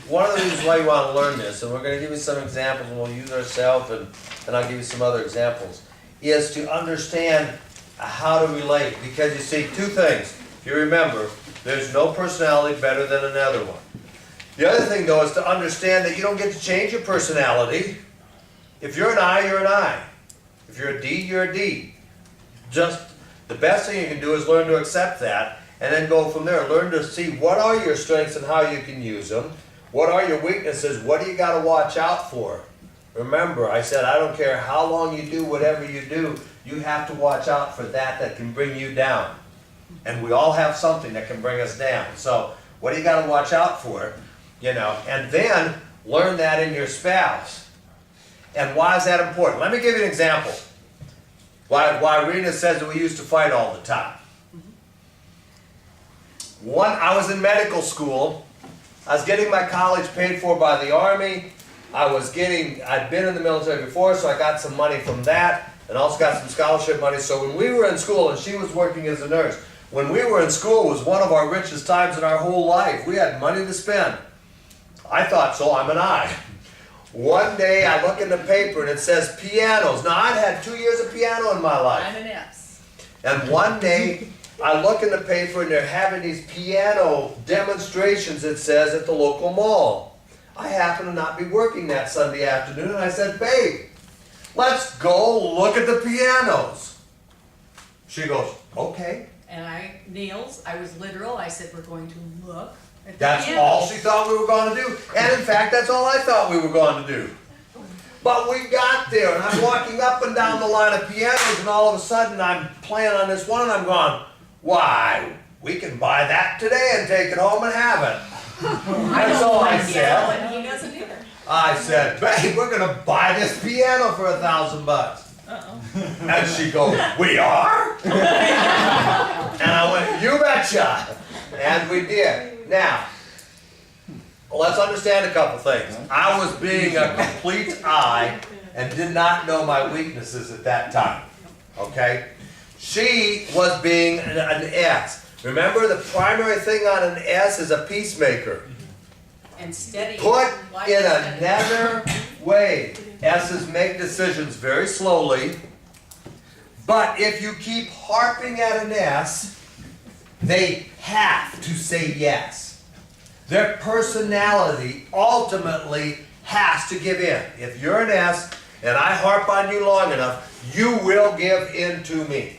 one of the reasons why you want to learn this, and we're going to give you some examples, and we'll use ourselves, and I'll give you some other examples, is to understand how to relate. Because you see, two things. If you remember, there's no personality better than another one. The other thing, though, is to understand that you don't get to change your personality. If you're an I, you're an I. If you're a D, you're a D. Just the best thing you can do is learn to accept that, and then go from there. Learn to see what are your strengths and how you can use them. What are your weaknesses? What do you got to watch out for? Remember, I said I don't care how long you do whatever you do, you have to watch out for that can bring you down. And we all have something that can bring us down. So what do you got to watch out for? You know, and then learn that in your spouse. And why is that important? Let me give you an example. Why Rena says that we used to fight all the time. I was in medical school. I was getting my college paid for by the Army. I'd been in the military before, so I got some money from that, and also got some scholarship money. So when we were in school, and she was working as a nurse, when we were in school, it was one of our richest times in our whole life. We had money to spend. I thought, so I'm an I. One day I look in the paper and it says pianos. Now I'd had 2 years of piano in my life. I'm an S. And one day I look in the paper and they're having these piano demonstrations, it says, at the local mall. I happen to not be working that Sunday afternoon, and I said, babe, let's go look at the pianos. She goes, okay. And I was literal. I said, we're going to look at the That's pianos. all she thought we were going to do. And in fact, that's all I thought we were going to do. But we got there, and I'm walking up and down the line of pianos, and all of a sudden I'm playing on this one, and I'm going, why, we can buy that today and take it home and have it. That's all I said. And he doesn't either. I said, babe, we're going to buy this piano for $1,000. Uh-oh. And she goes, we are? And I went, you betcha. And we did. Now, let's understand a couple things. I was being a complete I and did not know my weaknesses at that time. Okay? She was being an S. Remember, the primary thing on an S is a peacemaker. And steady. Put Like in steady. another way. S's make decisions very slowly. But if you keep harping at an S, they have to say yes. Their personality ultimately has to give in. If you're an S and I harp on you long enough, you will give in to me.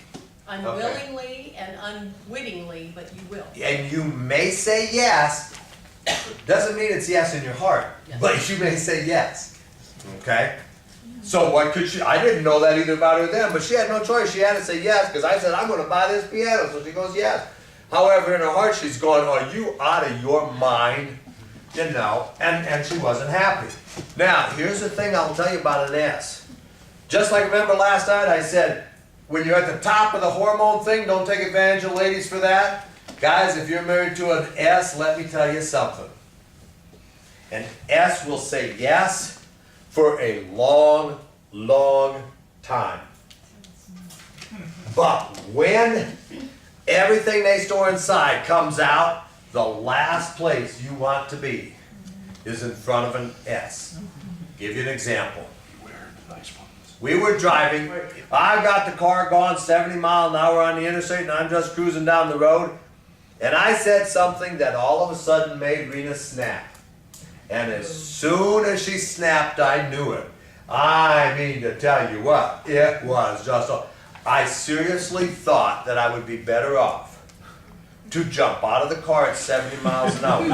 Unwillingly and unwittingly, but you will. And you may say yes. Doesn't mean it's yes in your heart, Yes. but you may say yes. Okay? So what could she, I didn't know that either about her then, but she had no choice. She had to say yes, because I said, I'm going to buy this piano. So she goes, yes. However, in her heart, she's going, are you out of your mind? You know, and she wasn't happy. Now, here's the thing I'll tell you about an S. Just like, remember last night I said, when you're at the top of the hormone thing, don't take advantage of ladies for that. Guys, if you're married to an S, let me tell you something. An S will say yes for a long, long time. But when everything they store inside comes out, the last place you want to be is in front of an S. Give you an example. We were driving. I got the car going 70 miles an hour on the interstate, and I'm just cruising down the road. And I said something that all of a sudden made Rena snap. And as soon as she snapped, I knew it. I mean, to tell you what, it was just, I seriously thought that I would be better off to jump out of the car at 70 miles an hour.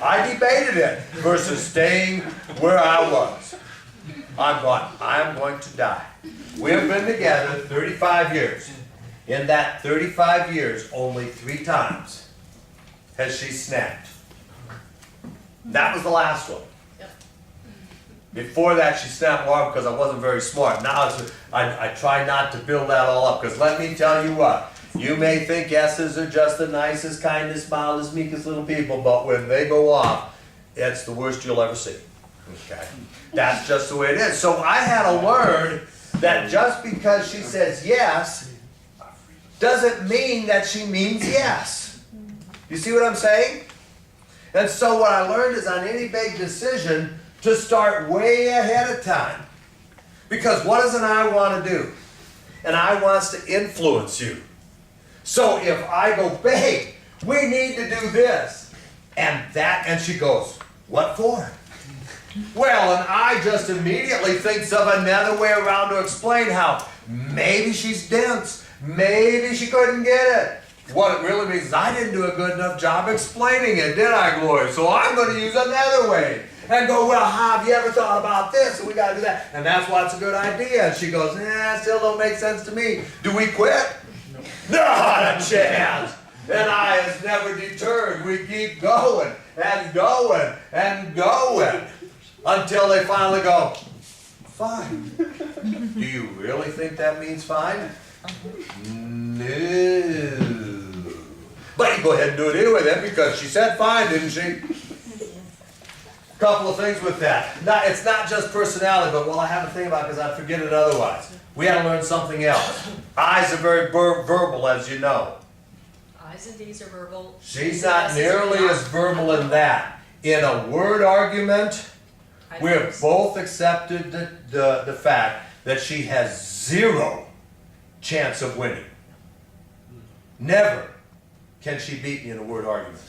I debated it versus staying where I was. I'm going to die. We have been together 35 years. In that 35 years, only 3 times has she snapped. That was the last one. Yep. Before that, she snapped more because I wasn't very smart. Now I try not to build that all up, because let me tell you what, you may think S's are just the nicest, kindest, mildest, meekest little people, but when they go off, it's the worst you'll ever see. Okay? That's just the way it is. So I had to learn that just because she says yes, doesn't mean that she means yes. You see what I'm saying? And so what I learned is on any big decision to start way ahead of time. Because what does an I want to do? An I wants to influence you. So if I go, babe, we need to do this, and she goes, what for? Well, and I just immediately thinks of another way around to explain how maybe she's dense, maybe she couldn't get it. What it really means is I didn't do a good enough job explaining it, did I, Gloria? So I'm going to use another way. And go, well, have you ever thought about this? And we got to do that. And that's why it's a good idea. And she goes, still don't make sense to me. Do we quit? No. Not a chance. And I is never deterred. We keep going and going and going until they finally go, fine. Do you really think that means fine? No. But you go ahead and do it anyway then, because she said fine, didn't she? Couple of things with that. It's not just personality, but I have a thing about it because I forget it otherwise. We had to learn something else. I's are very verbal, as you know. I's and D's are verbal. She's not nearly as verbal in that. In a word argument, we have both accepted the fact that she has zero chance of winning. Never can she beat me in a word argument.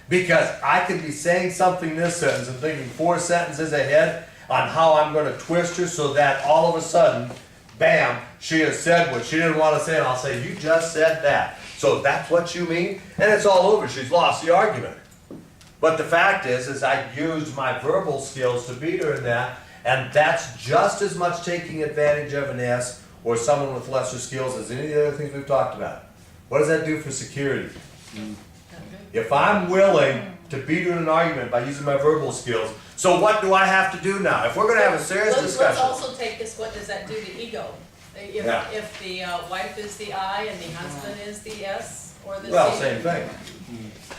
Because I could be saying something in this sentence and thinking 4 sentences ahead on how I'm going to twist her so that all of a sudden, bam, she has said what she didn't want to say, and I'll say, you just said that. So that's what you mean? And it's all over. She's lost the argument. But the fact is I used my verbal skills to beat her in that, and that's just as much taking advantage of an S or someone with lesser skills as any of the other things we've talked about. What does that do for security? If I'm willing to beat her in an argument by using my verbal skills, so what do I have to do now? If we're going to have a serious discussion. Let's also take this, what does that do to ego? If the wife is the I and the husband is the S or the C. Well, same thing.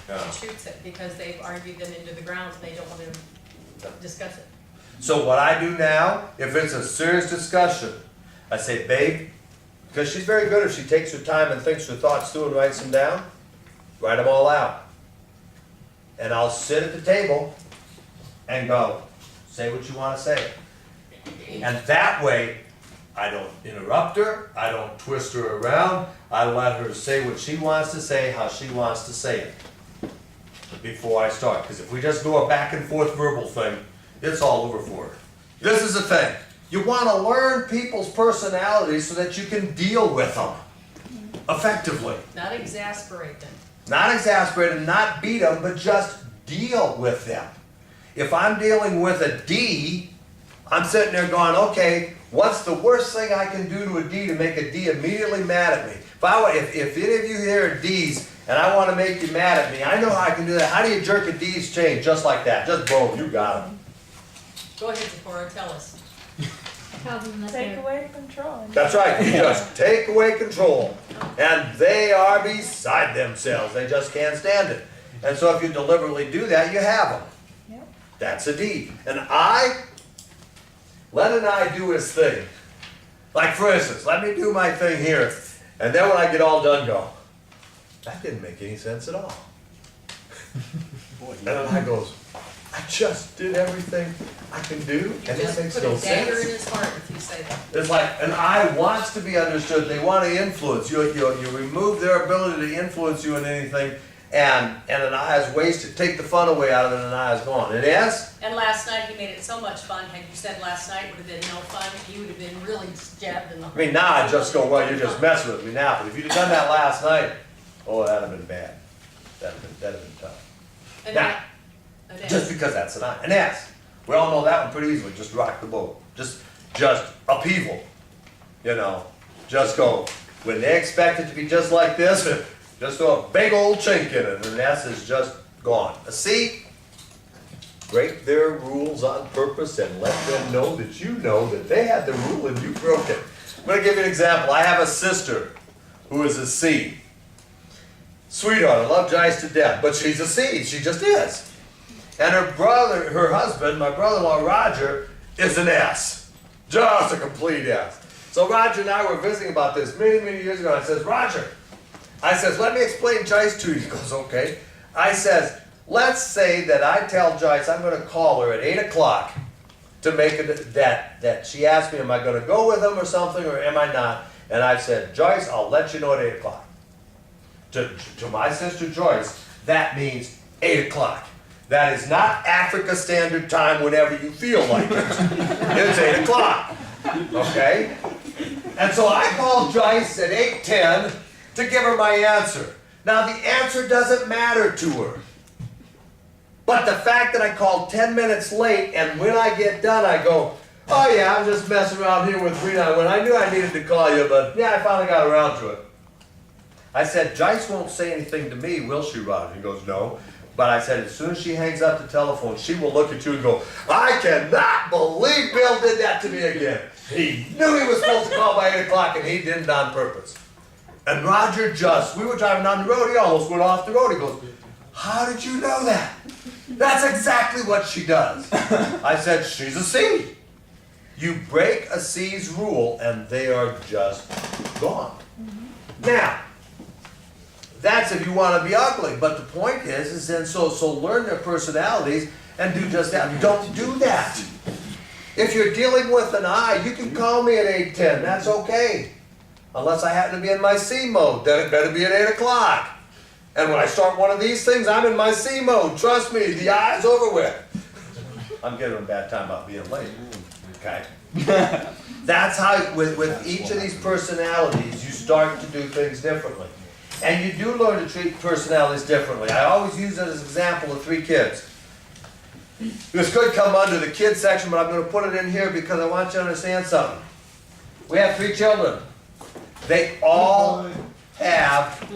It shoots it because they've argued them into the ground and they don't want to discuss it. So what I do now, if it's a serious discussion, I say, babe, because she's very good if she takes her time and thinks her thoughts through and writes them down, write them all out. And I'll sit at the table and go, say what you want to say. And that way, I don't interrupt her, I don't twist her around, I let her say what she wants to say, how she wants to say it before I start. Because if we just do a back and forth verbal thing, it's all over for her. This is the thing. You want to learn people's personalities so that you can deal with them effectively. Not exasperate them. Not exasperate them, not beat them, but just deal with them. If I'm dealing with a D, I'm sitting there going, okay, what's the worst thing I can do to a D to make a D immediately mad at me? If any of you here are Ds and I want to make you mad at me, I know how I can do that. How do you jerk a D's chain just like that? Just boom, you got him. Go ahead, Zipporah, tell us. Take away control. That's right, you just take away control. And they are beside themselves. They just can't stand it. And so if you deliberately do that, you have them. Yep. That's a D. And I, let an I do his thing. Like for instance, let me do my thing here. And then when I get all done, go, that didn't make any sense at all. And then I goes, I just did everything I can do, and Just that makes put no a dagger in sense. his heart if you say that. It's like an I wants to be understood. They want to influence you. You remove their ability to influence you in anything, and an I is wasted. Take the fun away out of it, and an I is gone. An S? And last night he made it so much fun. Had you said last night would have been no fun, you would have been really jabbed in the. I mean, now I just go, well, you're just messing with me now. But if you'd have done that last night, oh, that'd have been bad. That'd have been tough. And Now, that- and that- just because that's an I. An S. We all know that one pretty easily. Just rock the boat. Just upheaval. You know, just go. When they expect it to be just like this, just throw a big old chink in it, and an S is just gone. A C, break their rules on purpose and let them know that they had the rule and you broke it. I'm going to give you an example. I have a sister who is a C. Sweetheart, I love Joyce to death, but she's a C. She just is. And her husband, my brother-in-law Roger, is an S. Just a complete S. So Roger and I were visiting about this many, many years ago. I says, Roger, let me explain Joyce to you. He goes, okay. I says, Let's say that I tell Joyce I'm going to call her at 8 o'clock to make it that she asked me, am I going to go with him or something, or am I not? And I've said, Joyce, I'll let you know at 8 o'clock. To my sister Joyce, that means 8 o'clock. That is not Africa Standard Time whenever you feel like it. It's 8 o'clock. Okay? And so I called Joyce at 8:10 to give her my answer. Now the answer doesn't matter to her. But the fact that I called 10 minutes late, and when I get done I go, oh yeah, I'm just messing around here with Rena when I knew I needed to call you, but yeah, I finally got around to it. I said, Joyce won't say anything to me, will she, Roger? He goes, no. But I said, as soon as she hangs up the telephone, she will look at you and go, I cannot believe Bill did that to me again. He knew he was supposed to call by 8 o'clock and he did it on purpose. And Roger we were driving down the road, he almost went off the road. He goes, how did you know that? That's exactly what she does. I said, she's a C. You break a C's rule and they are just gone. Now, that's if you want to be ugly, but the point is then so learn their personalities and do just that. Don't do that. If you're dealing with an I, you can call me at 8:10. That's okay. Unless I happen to be in my C mode, then it better be at 8 o'clock. And when I start one of these things, I'm in my C mode. Trust me, the I is over with. I'm giving a bad time about being late. Okay? That's how, with each of these personalities, you start to do things differently. And you do learn to treat personalities differently. I always use it as an example of 3 kids. This could come under the kids section, but I'm going to put it in here because I want you to understand something. We have 3 children. They all have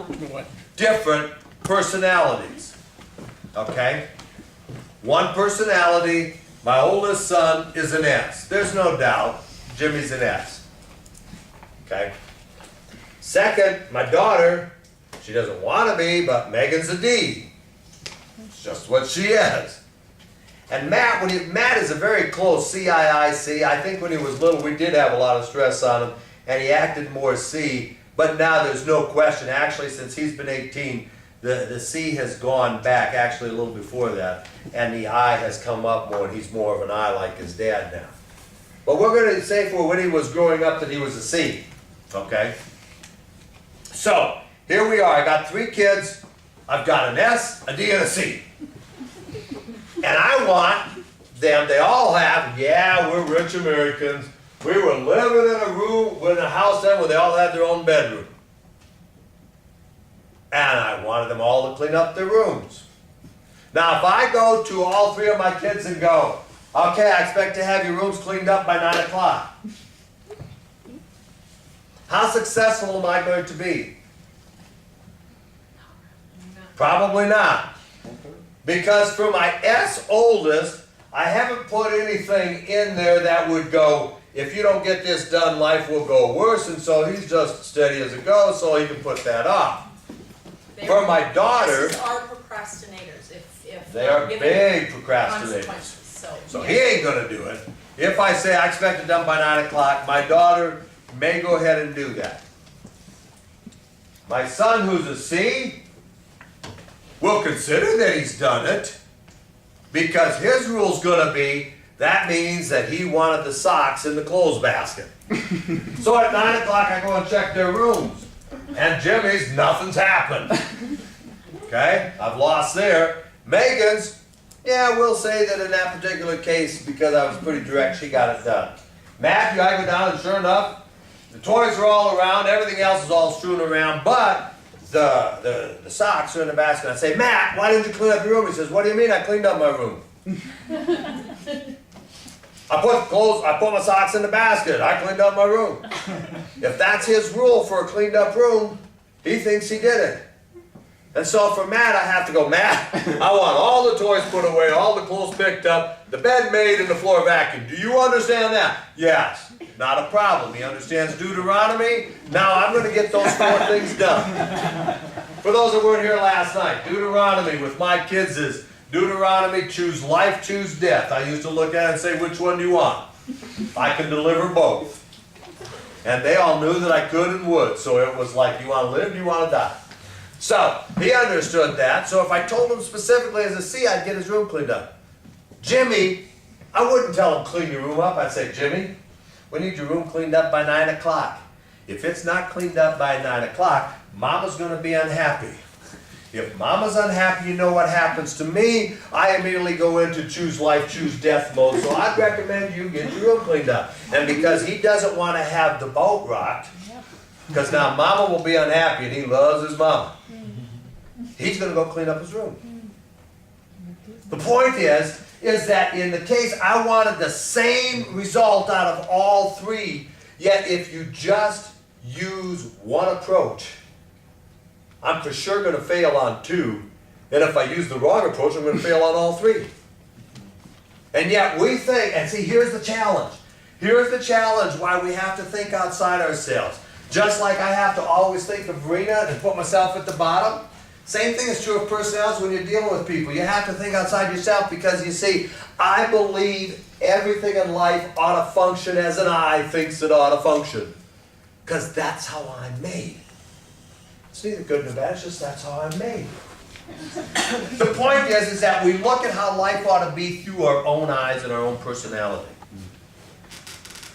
different personalities. Okay? One personality, my oldest son is an S. There's no doubt. Jimmy's an S. Okay? Second, my daughter, she doesn't want to be, but Megan's a D. It's just what she is. And Matt, Matt is a very close CIIC. I think when he was little, we did have a lot of stress on him, and he acted more C. But now there's no question. Actually, since he's been 18, the C has gone back, actually a little before that, and the I has come up more, and he's more of an I like his dad now. But we're going to say for when he was growing up that he was a C. Okay? So, here we are. I got 3 kids. I've got an S, a D, and a C. And I want them, they all have, yeah, we're rich Americans. We were living in a room, in a house then where they all had their own bedroom. And I wanted them all to clean up their rooms. Now, if I go to all 3 of my kids and go, okay, I expect to have your rooms cleaned up by 9 o'clock. How successful am I going to be? Probably not. Because for my S oldest, I haven't put anything in there that would go, if you don't get this done, life will go worse, and so he's just steady as it goes, so he can put that off. For my daughter, S's are procrastinators. If they are given big procrastinators. consequences. So he ain't going to do it. If I say I expect it done by 9 o'clock, my daughter may go ahead and do that. My son, who's a C, will consider that he's done it, because his rule's going to be, that means that he wanted the socks in the clothes basket. So at 9 o'clock I go and check their rooms. And Jimmy's, nothing's happened. Okay? I've lost there. Megan's, yeah, we'll say that in that particular case, because I was pretty direct, she got it done. Matthew, I go down and sure enough, the toys are all around, everything else is all strewn around, but the socks are in the basket. I say, Matt, why didn't you clean up your room? He says, what do you mean I cleaned up my room? I put my socks in the basket. I cleaned up my room. If that's his rule for a cleaned up room, he thinks he did it. And so for Matt, I have to go, Matt, I want all the toys put away, all the clothes picked up, the bed made, and the floor vacuumed. Do you understand that? Yes. Not a problem. He understands Deuteronomy. Now I'm going to get those 4 things done. For those that weren't here last night, Deuteronomy with my kids is Deuteronomy, choose life, choose death. I used to look at it and say, which one do you want? I can deliver both. And they all knew that I could and would. So it was like, do you want to live, do you want to die? So, he understood that, so if I told him specifically as a C, I'd get his room cleaned up. Jimmy, I wouldn't tell him clean your room up, I'd say, Jimmy, we need your room cleaned up by 9 o'clock. If it's not cleaned up by 9 o'clock, Mama's gonna be unhappy. If Mama's unhappy, you know what happens to me. I immediately go into choose life, choose death mode, so I'd recommend you get your room cleaned up. And because he doesn't wanna have the boat rocked, because now Mama will be unhappy and he loves his mama, he's gonna go clean up his room. The point is that in the case, I wanted the same result out of all three, yet if you just use one approach, I'm for sure going to fail on 2, and if I use the wrong approach, I'm going to fail on all 3. And yet we think, and see, here's the challenge. Here's the challenge why we have to think outside ourselves. Just like I have to always think of Rena and put myself at the bottom, same thing is true of personalities when you're dealing with people. You have to think outside yourself because you see, I believe everything in life ought to function as an I thinks it ought to function. Because that's how I'm made. It's neither good nor bad, it's just that's how I'm made. The point is that we look at how life ought to be through our own eyes and our own personality.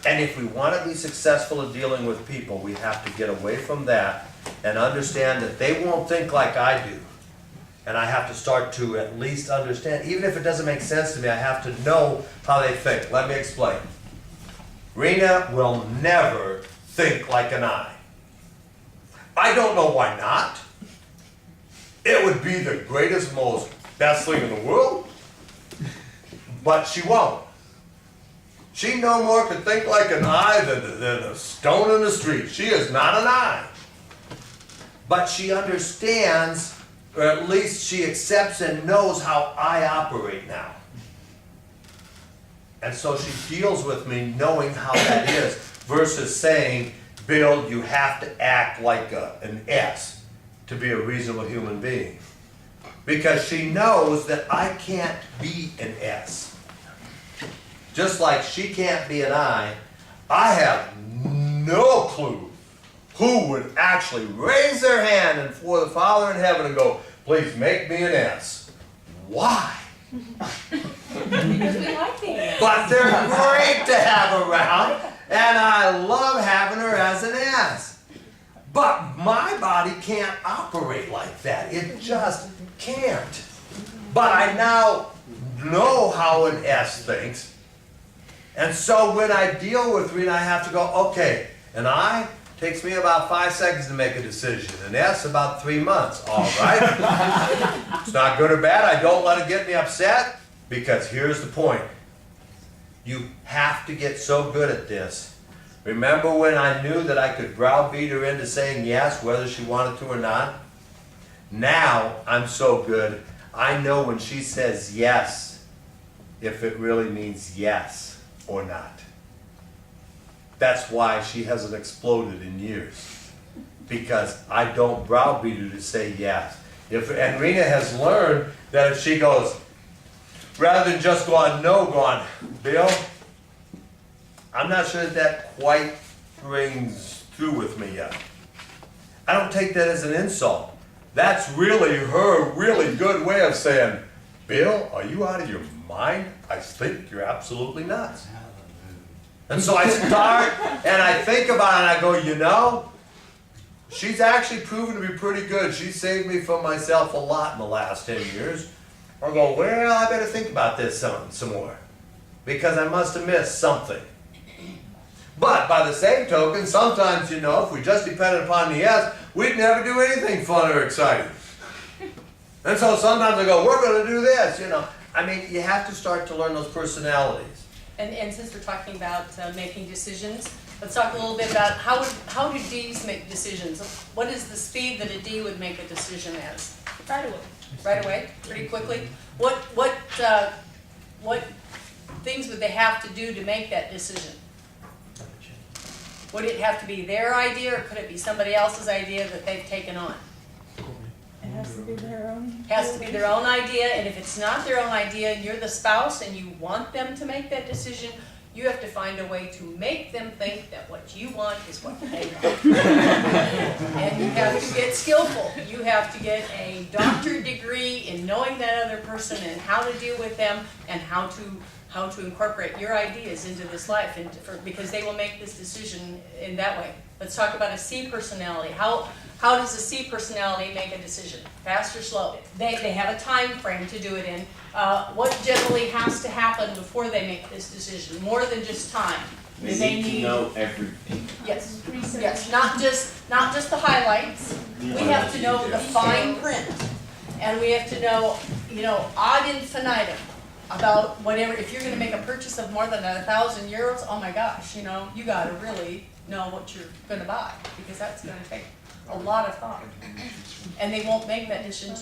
And if we want to be successful in dealing with people, we have to get away from that and understand that they won't think like I do. And I have to start to at least understand, even if it doesn't make sense to me, I have to know how they think. Let me explain. Rena will never think like an I. I don't know why not. It would be the greatest, most best thing in the world. But she won't. She no more could think like an I than a stone in the street. She is not an I. But she understands, or at least she accepts and knows how I operate now. And so she deals with me knowing how that is, versus saying, Bill, you have to act like an S to be a reasonable human being. Because she knows that I can't be an S. Just like she can't be an I have no clue who would actually raise their hand and for the Father in heaven and go, please make me an S. Why? Because we like the S. But they're great to have around, and I love having her as an S. But my body can't operate like that. It just can't. But I now know how an S thinks. And so when I deal with Rena, I have to go, okay, an I takes me about 5 seconds to make a decision. An S about 3 months. All right. It's not good or bad. I don't let it get me upset, because here's the point. You have to get so good at this. Remember when I knew that I could browbeat her into saying yes, whether she wanted to or not? Now I'm so good, I know when she says yes, if it really means yes or not. That's why she hasn't exploded in years. Because I don't browbeat her to say yes. And Rena has learned that if she goes, rather than just go on no, go on, Bill, I'm not sure that quite rings through with me yet. I don't take that as an insult. That's really her really good way of saying, Bill, are you out of your mind? I think you're absolutely nuts. And so I start and I think about it and I go, you know, she's actually proven to be pretty good. She saved me from myself a lot in the last 10 years. I go, well, I better think about this some more, because I must have missed something. But by the same token, sometimes, you know, if we just depended upon the yes, we'd never do anything fun or exciting. And so sometimes I go, we're going to do this, you know. I mean, you have to start to learn those personalities. And since we're talking about making decisions, let's talk a little bit about how do Ds make decisions? What is the speed that a D would make a decision as? Right away. Right away, pretty quickly. What things would they have to do to make that decision? Would it have to be their idea, or could it be somebody else's idea that they've taken on? It has to be their own. It has to be their own idea, and if it's not their own idea, and you're the spouse and you want them to make that decision, You have to find a way to make them think that what you want is what they want. And you have to get skillful. You have to get a doctorate degree in knowing that other person and how to deal with them and how to incorporate your ideas into this life, because they will make this decision in that way. Let's talk about a C personality. How does a C personality make a decision? Fast or slow? They have a time frame to do it in. What generally has to happen before they make this decision? More than just time. They need to know everything. Yes, yes, not just the highlights. We have to know the fine print, and we have to know, ad infinitum about whatever. If you're going to make a purchase of more than 1,000 euros, oh my gosh, you got to really know what you're going to buy, because that's going to take a lot of thought. And they won't make that decision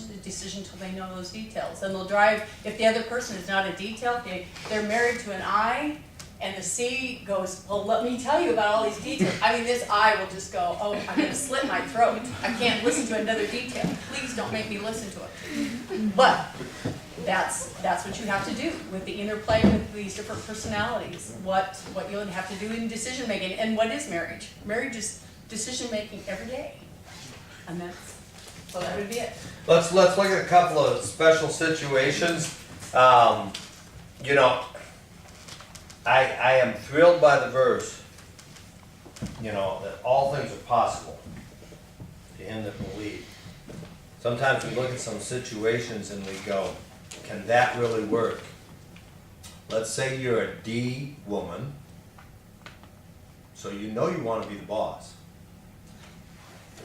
until they know those details. And they'll drive, if the other person is not a detail, they're married to an I, and the C goes, well, let me tell you about all these details. I mean, this I will just go, oh, I'm going to slit my throat. I can't listen to another detail. Please don't make me listen to it. But that's what you have to do with the interplay with these different personalities. What you'll have to do in decision making. And what is marriage? Marriage is decision making every day. And so that would be it. Let's look at a couple of special situations. I am thrilled by the verse, that all things are possible to him that believe. Sometimes we look at some situations and we go, can that really work? Let's say you're a D woman, so you know you want to be the boss.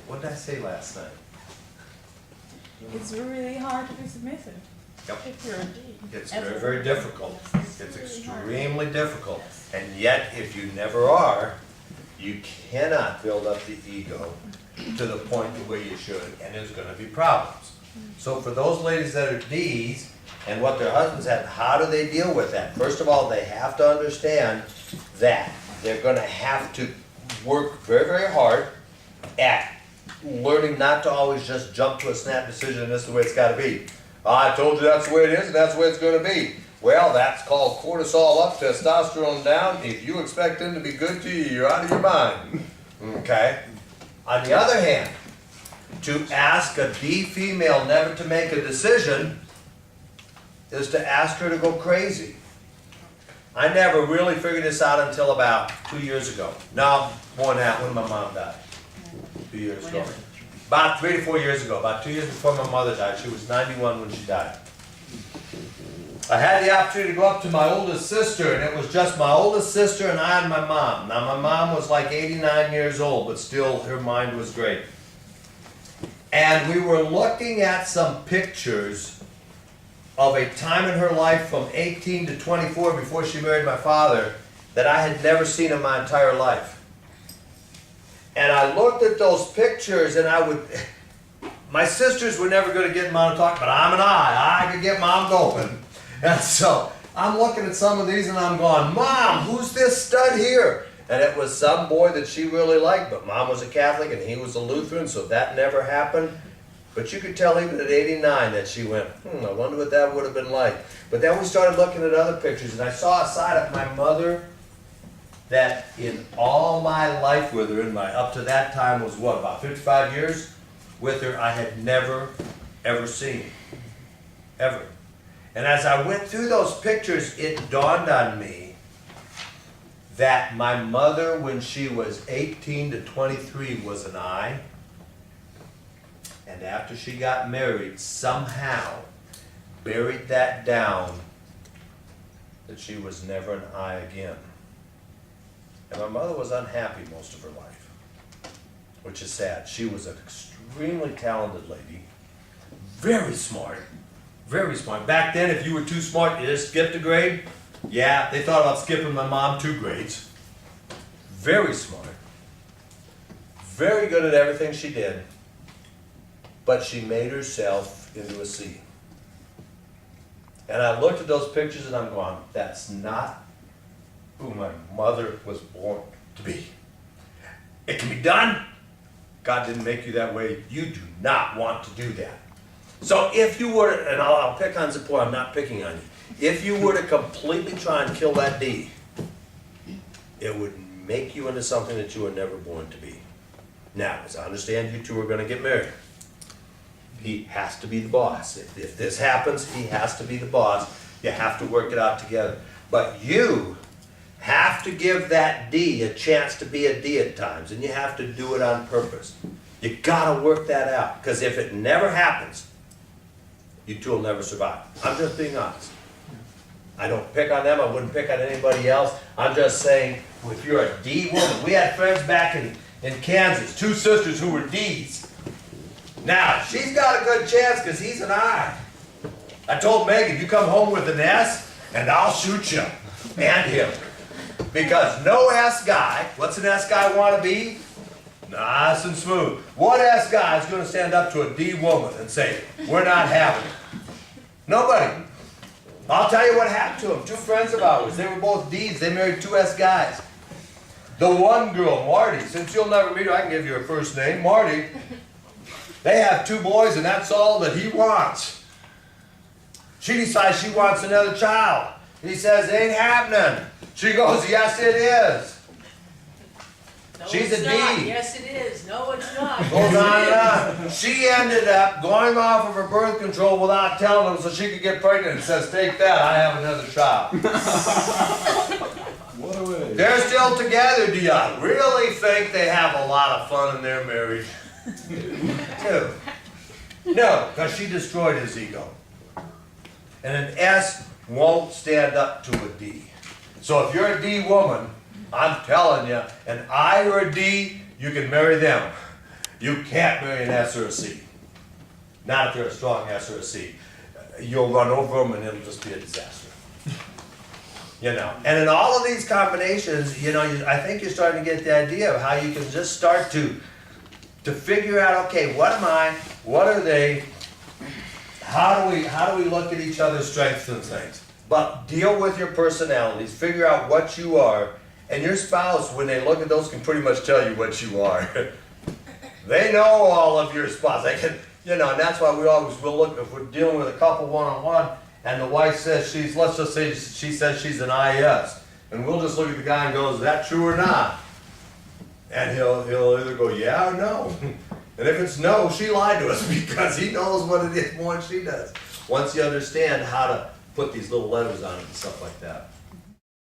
What did I say last night? It's really hard to be submissive Yep. if you're a D. It's very, very difficult. It's extremely difficult. And yet, if you never are, you cannot build up the ego to the point the way you should, and there's going to be problems. So for those ladies that are Ds, and what their husbands have, how do they deal with that? First of all, they have to understand that they're going to have to work very, very hard at learning not to always just jump to a snap decision and this is the way it's got to be. I told you that's the way it is and that's the way it's going to be. Well, that's called cortisol up, testosterone down. If you expect them to be good to you, you're out of your mind. Okay? On the other hand, to ask a D female never to make a decision is to ask her to go crazy. I never really figured this out until about 2 years ago. No, more than that, when my mom died. 2 years ago. About 3 to 4 years ago, about 2 years before my mother died. She was 91 when she died. I had the opportunity to go up to my oldest sister, and it was just my oldest sister and I and my mom. Now, my mom was like 89 years old, but still her mind was great. And we were looking at some pictures of a time in her life from 18 to 24 before she married my father that I had never seen in my entire life. And I looked at those pictures and my sisters were never going to get mom to talk, but I'm an I could get mom going. And so I'm looking at some of these and I'm going, Mom, who's this stud here? And it was some boy that she really liked, but Mom was a Catholic and he was a Lutheran, so that never happened. But you could tell even at 89 that she went, I wonder what that would have been like. But then we started looking at other pictures, and I saw a side of my mother that in all my life with her, up to that time was what, about 55 years with her, I had never, ever seen. Ever. And as I went through those pictures, it dawned on me that my mother, when she was 18 to 23, was an I. And after she got married, somehow buried that down that she was never an I again. And my mother was unhappy most of her life, which is sad. She was an extremely talented lady, very smart, very smart. Back then, if you were too smart, you just skipped a grade. Yeah, they thought about skipping my mom 2 grades. Very smart, very good at everything she did. But she made herself into a C. And I looked at those pictures and I'm going, that's not who my mother was born to be. It can be done. God didn't make you that way. You do not want to do that. So if you were to, and I'll pick on Zipporah, I'm not picking on you. If you were to completely try and kill that D, it would make you into something that you were never born to be. Now, as I understand, you two are gonna get married. He has to be the boss. If this happens, he has to be the boss. You have to work it out together. But you have to give that D a chance to be a D at times, and you have to do it on purpose. You gotta work that out, because if it never happens, you two will never survive. I'm just being honest. I don't pick on them, I wouldn't pick on anybody else. I'm just saying, if you're a D woman, we had friends back in Kansas, two sisters who were Ds. Now, she's got a good chance because he's an I. I told Megan, you come home with an S, and I'll shoot you, and him. Because no S guy, what's an S guy want to be? Nice and smooth. What S guy is going to stand up to a D woman and say, we're not having it? Nobody. I'll tell you what happened to them. Two friends of ours, they were both Ds, they married two S guys. The one girl, Marty, since you'll never meet her, I can give you her first name, Marty. They have two boys and that's all that he wants. She decides she wants another child. He says, it ain't happening. She goes, yes it is. No, She's it's a not. D. Yes, it is. No, it's not. Goes on and on. She ended up going off of her birth control without telling them so she could get pregnant and says, take that, I have another child. What a way. They're still together. Do you really think they have a lot of fun in their marriage? No, because she destroyed his ego. And an S won't stand up to a D. So if you're a D woman, I'm telling you, an I or a D, you can marry them. You can't marry an S or a C. Not if they're a strong S or a C. You'll run over them and it'll just be a disaster. You know, and in all of these combinations, you know, I think you're starting to get the idea of how you can just start to figure out, okay, what am I, what are they, how do we look at each other's strengths and things? But deal with your personalities, figure out what you are, and your spouse, when they look at those, can pretty much tell you what you are. They know all of your spots. They can, you know, and that's why we always will look, if we're dealing with a couple one-on-one, and the wife says let's just say she says she's an IS, and we'll just look at the guy and go, is that true or not? And he'll either go, yeah or no. And if it's no, she lied to us because he knows what it is more than she does. Once you understand how to put these little letters on it and stuff like that.